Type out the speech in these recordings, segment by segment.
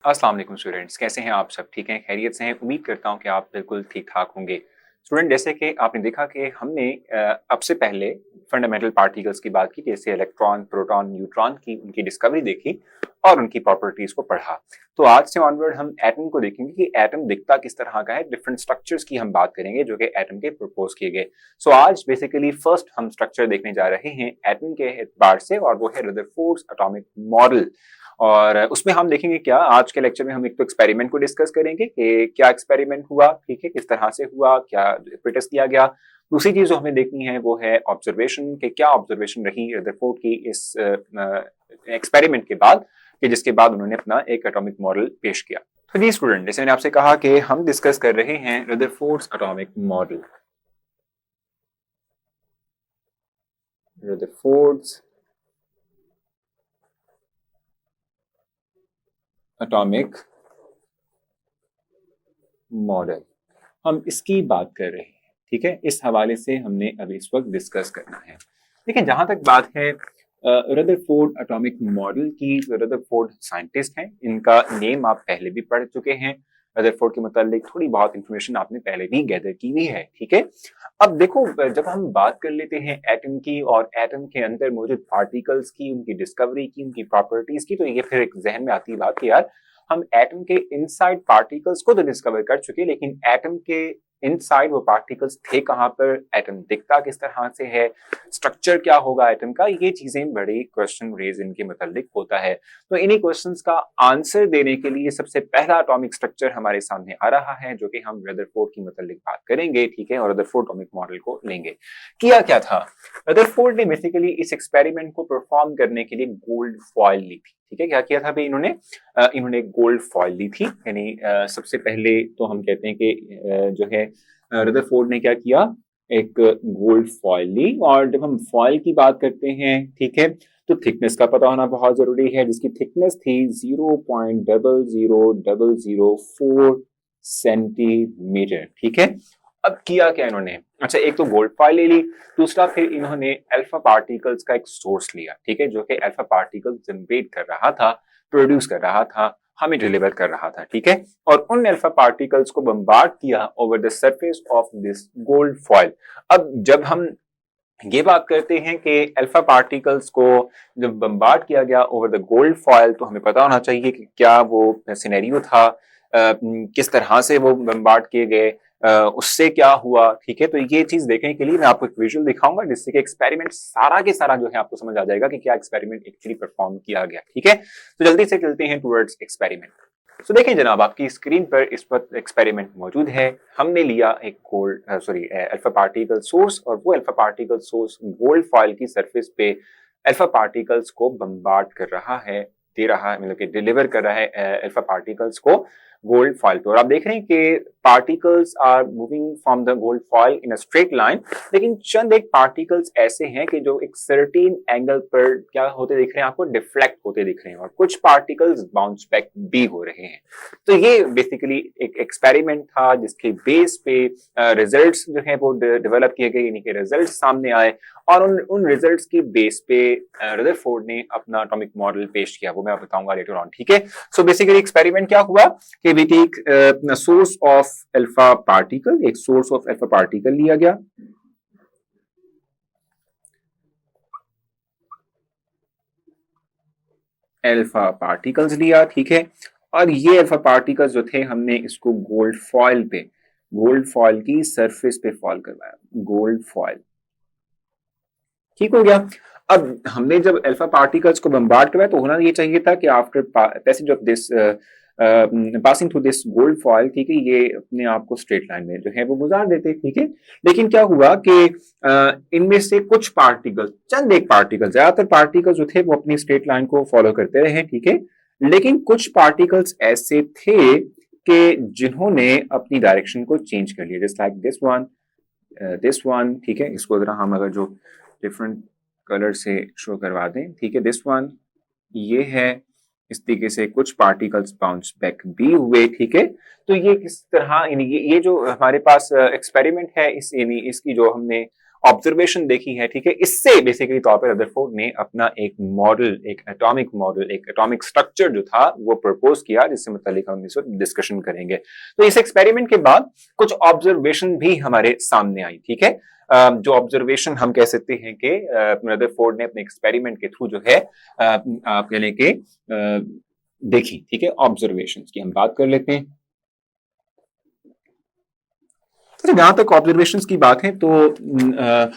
अस्सलाम वालेकुम स्टूडेंट्स, कैसे हैं आप सब? ठीक हैं, खैरियत से हैं? उम्मीद करता हूँ कि आप बिल्कुल ठीक-ठाक होंगे। स्टूडेंट जैसे कि आपने देखा कि हमने अब से पहले फंडामेंटल पार्टिकल्स की बात की, जैसे इलेक्ट्रॉन, प्रोटॉन, न्यूट्रॉन की उनकी डिस्कवरी देखी और उनकी प्रॉपर्टीज़ को पढ़ा। तो आज से ऑनवर्ड हम एटम को देखेंगे कि एटम दिखता किस तरह का है, डिफरेंट स्ट्रक्चर्स की हम बात करेंगे जो कि एटम के प्रपोज किए गए। सो आज बेसिकली फर्स्ट हम स्ट्रक्चर देखने जा रहे हैं एटम के एतबार से और वो है रदरफोर्ड्स एटॉमिक मॉडल। और उसमें हम देखेंगे क्या आज के लेक्चर में हम एक तो एक्सपेरिमेंट को डिस्कस करेंगे कि क्या एक्सपेरिमेंट हुआ, ठीक है, किस तरह से हुआ, क्या प्रिटेस्ट किया गया। दूसरी चीज जो हमें देखनी है वो है ऑब्जर्वेशन के क्या ऑब्जर्वेशन रही रदरफोर्ड की इस एक्सपेरिमेंट के बाद कि जिसके बाद उन्होंने अपना एक एटॉमिक मॉडल पेश किया। तो जी स्टूडेंट, जैसे मैंने आपसे कहा कि हम डिस्कस कर रहे हैं Rutherford's atomic model. Rutherford's atomic model, हम इसकी बात कर रहे हैं, ठीक है। इस हवाले से हमने अभी इस वक्त डिस्कस करना है। देखिए, जहां तक बात है रदरफोर्ड एटॉमिक मॉडल की, रदरफोर्ड साइंटिस्ट हैं, इनका नेम आप पहले भी पढ़ चुके हैं। रदरफोर्ड के मुतालिक थोड़ी बहुत इंफॉर्मेशन आपने पहले भी गैदर की हुई है, ठीक है। अब देखो, जब हम बात कर लेते हैं एटम की और एटम के अंदर मौजूद पार्टिकल्स की, उनकी डिस्कवरी की, उनकी प्रॉपर्टीज की, तो ये फिर एक जहन में आती बात कि यार हम एटम के इनसाइड पार्टिकल्स को तो डिस्कवर कर चुके, लेकिन एटम के इनसाइड वो पार्टिकल्स थे कहां पर, एटम दिखता किस तरह से है, स्ट्रक्चर क्या होगा एटम का, ये चीजें बड़ी क्वेश्चन रेज इनके मुतालिक होता है। तो इन्हीं क्वेश्चंस का आंसर देने के लिए सबसे पहला एटॉमिक स्ट्रक्चर हमारे सामने आ रहा है जो कि हम रदरफोर्ड की मुतालिक बात करेंगे, ठीक है, और रदरफोर्ड एटॉमिक मॉडल को लेंगे। किया क्या था, रदरफोर्ड ने बेसिकली इस एक्सपेरिमेंट को परफॉर्म करने के लिए गोल्ड फॉइल ली थी, ठीक है। क्या किया था भाई इन्होंने गोल्ड फॉइल ली थी, यानी सबसे पहले तो हम कहते हैं कि जो है रदरफोर्ड ने क्या किया, एक गोल्ड फॉइल ली। और जब हम फॉइल की बात करते हैं, ठीक है, तो थिकनेस का पता होना बहुत जरूरी है, जिसकी थिकनेस थी 0.00004 सेंटीमीटर, ठीक है। अब किया क्या इन्होंने, अच्छा, एक तो गोल्ड फॉइल ले ली, दूसरा फिर इन्होंने अल्फा पार्टिकल्स का एक सोर्स लिया, ठीक है, जो कि अल्फा पार्टिकल्स जनरेट कर रहा था, प्रोड्यूस कर रहा था, हमें डिलीवर कर रहा था, ठीक है। और उन अल्फा पार्टिकल्स को बम्बार्ड किया over the surface of this gold foil. अब जब हम ये बात करते हैं कि अल्फा पार्टिकल्स को जब बम्बार्ड किया गया ओवर द गोल्ड फॉइल, तो हमें पता होना चाहिए कि क्या वो सिनेरियो था, किस तरह से वो बम्बार्ड किए गए, उससे क्या हुआ, ठीक है। तो ये चीज देखने के लिए मैं आपको एक विजुअल दिखाऊंगा जिससे कि एक्सपेरिमेंट सारा के सारा जो है आपको समझ आ जाएगा कि क्या एक्सपेरिमेंट एक्चुअली परफॉर्म किया गया, ठीक है। तो जल्दी से चलते हैं टुवर्ड्स एक्सपेरिमेंट। तो देखें जनाब, आपकी स्क्रीन पर इस वक्त एक्सपेरिमेंट मौजूद है। हमने लिया एक गोल्ड अल्फा पार्टिकल सोर्स, और वो alpha particle source gold foil की सरफेस पे अल्फा पार्टिकल्स को बम्बार्ड कर रहा है, दे रहा है, मतलब कि डिलीवर कर रहा है अल्फा पार्टिकल्स को गोल्ड फॉइल पे। और आप देख रहे हैं कि particles are moving from the gold foil in a straight line, लेकिन चंद एक पार्टिकल्स ऐसे हैं कि जो एक सर्टेन एंगल पर क्या होते दिख रहे हैं आपको, डिफ्लेक्ट होते दिख रहे हैं, और कुछ पार्टिकल्स बाउंस बैक भी हो रहे हैं। तो ये बेसिकली एक एक्सपेरिमेंट था जिसके बेस पे रिजल्ट्स जो है वो डेवलप किए गए, यानी कि रिजल्ट्स सामने आए, और उन रिजल्ट्स की बेस पे रदरफोर्ड ने अपना एटॉमिक मॉडल पेश किया, वो मैं बताऊंगा लेटर ऑन, ठीक है। सो बेसिकली एक्सपेरिमेंट क्या हुआ कि we take source of alpha particle, एक सोर्स ऑफ अल्फा पार्टिकल लिया गया, अल्फा पार्टिकल्स लिया, ठीक है। और ये अल्फा पार्टिकल्स जो थे, हमने इसको गोल्ड फॉइल पे, गोल्ड फॉइल की सरफेस पे फॉल करवाया, गोल्ड फॉइल, ठीक हो गया। अब हमने जब अल्फा पार्टिकल्स को बम्बार्ड करवाया तो होना ये चाहिए था कि after passage of this passing through this gold foil, ठीक है, ये अपने आप को स्ट्रेट लाइन में जो है वो गुजार देते, ठीक है। लेकिन क्या हुआ कि इनमें से कुछ पार्टिकल, चंद एक पार्टिकल, ज्यादातर पार्टिकल जो थे वो अपनी स्ट्रेट लाइन को फॉलो करते रहे, ठीक है। लेकिन कुछ पार्टिकल्स ऐसे थे कि जिन्होंने अपनी डायरेक्शन को चेंज कर लिया, जस्ट लाइक दिस वन, ठीक है। इसको जरा हम अगर जो डिफरेंट कलर से शो करवा दें, ठीक है, दिस वन, ये है, इस तरीके से कुछ पार्टिकल्स बाउंस बैक भी हुए, ठीक है। तो ये किस तरह, यानी ये जो हमारे पास एक्सपेरिमेंट है, इस यानी इसकी जो हमने ऑब्जर्वेशन देखी है, ठीक है, इससे बेसिकली तौर पर रदरफोर्ड ने अपना एक मॉडल, एक एटॉमिक स्ट्रक्चर जो था वो प्रपोज किया, जिससे मतलब हम इस वक्त डिस्कशन करेंगे। तो इस एक्सपेरिमेंट के बाद कुछ ऑब्जर्वेशन भी हमारे सामने आई, ठीक है। जो ऑब्जर्वेशन हम कह सकते हैं कि रदरफोर्ड ने अपने एक्सपेरिमेंट के थ्रू जो है आप कह लें कि देखी, ठीक है। ऑब्जर्वेशन की हम बात कर लेते हैं। तो जहां तक ऑब्जर्वेशन की बात है तो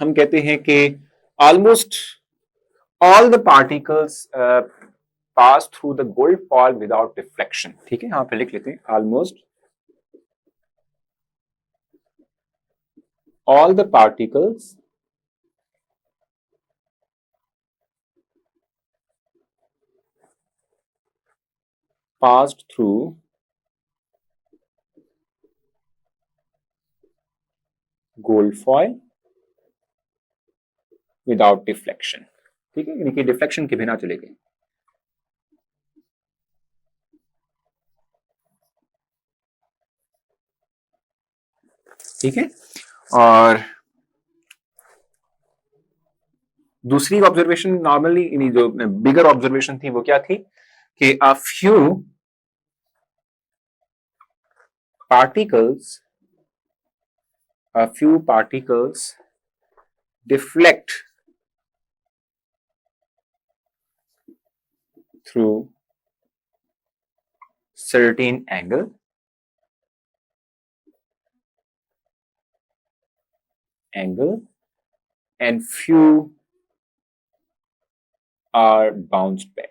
हम कहते हैं कि almost all the particles pass through the gold fall without deflection, ठीक है। यहां पे लिख लेते हैं almost all the particles passed through gold foil without deflection, ठीक है, यानी कि डिफ्लेक्शन के बिना चले गए। ठीक है। और दूसरी ऑब्जर्वेशन नॉर्मली जो बिगर ऑब्जर्वेशन थी वो क्या थी कि a few particles deflect through certain angle and few are bounced back,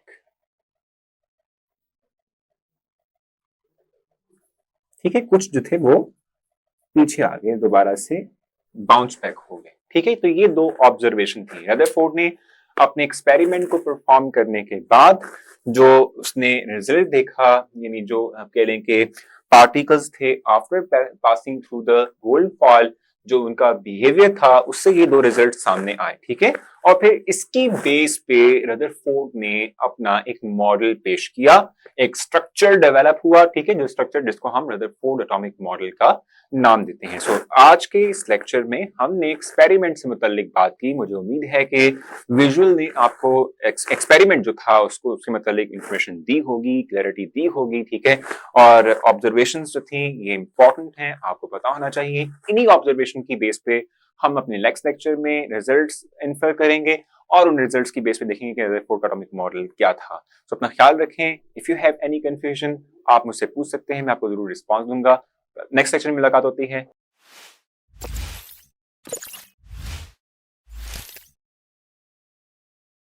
ठीक है। कुछ जो थे वो पीछे आ गए, दोबारा से बाउंस बैक हो गए, ठीक है। तो ये दो ऑब्जर्वेशन थी। रदरफोर्ड ने अपने एक्सपेरिमेंट को परफॉर्म करने के बाद जो उसने रिजल्ट देखा, यानी जो आप कह लें कि पार्टिकल्स थे after passing through the gold fall, जो उनका बिहेवियर था, उससे ये दो रिजल्ट सामने आए, ठीक है। और फिर इसकी बेस पे रदरफोर्ड ने अपना एक मॉडल पेश किया, एक स्ट्रक्चर डेवलप हुआ, ठीक है, जो स्ट्रक्चर जिसको हम रदरफोर्ड एटॉमिक मॉडल का नाम देते हैं। सो आज के इस लेक्चर में हमने एक्सपेरिमेंट से मुतालिक बात की। मुझे उम्मीद है कि विजुअल ने आपको एक्सपेरिमेंट जो था उसको उससे मुतालिक इंफॉर्मेशन दी होगी, क्लैरिटी दी होगी, ठीक है। और ऑब्जर्वेशंस जो थी ये इंपॉर्टेंट हैं, आपको पता होना चाहिए। इन्हीं ऑब्जर्वेशन की बेस पे हम अपने नेक्स्ट लेक्चर में रिजल्ट्स इन्फर करेंगे और उन रिजल्ट्स की बेस पे देखेंगे कि रदरफोर्ड एटॉमिक मॉडल क्या था। तो अपना ख्याल रखें। If you have any confusion आप मुझसे पूछ सकते हैं, मैं आपको जरूर रिस्पॉन्स दूंगा। नेक्स्ट सेक्शन में मुलाकात होती है।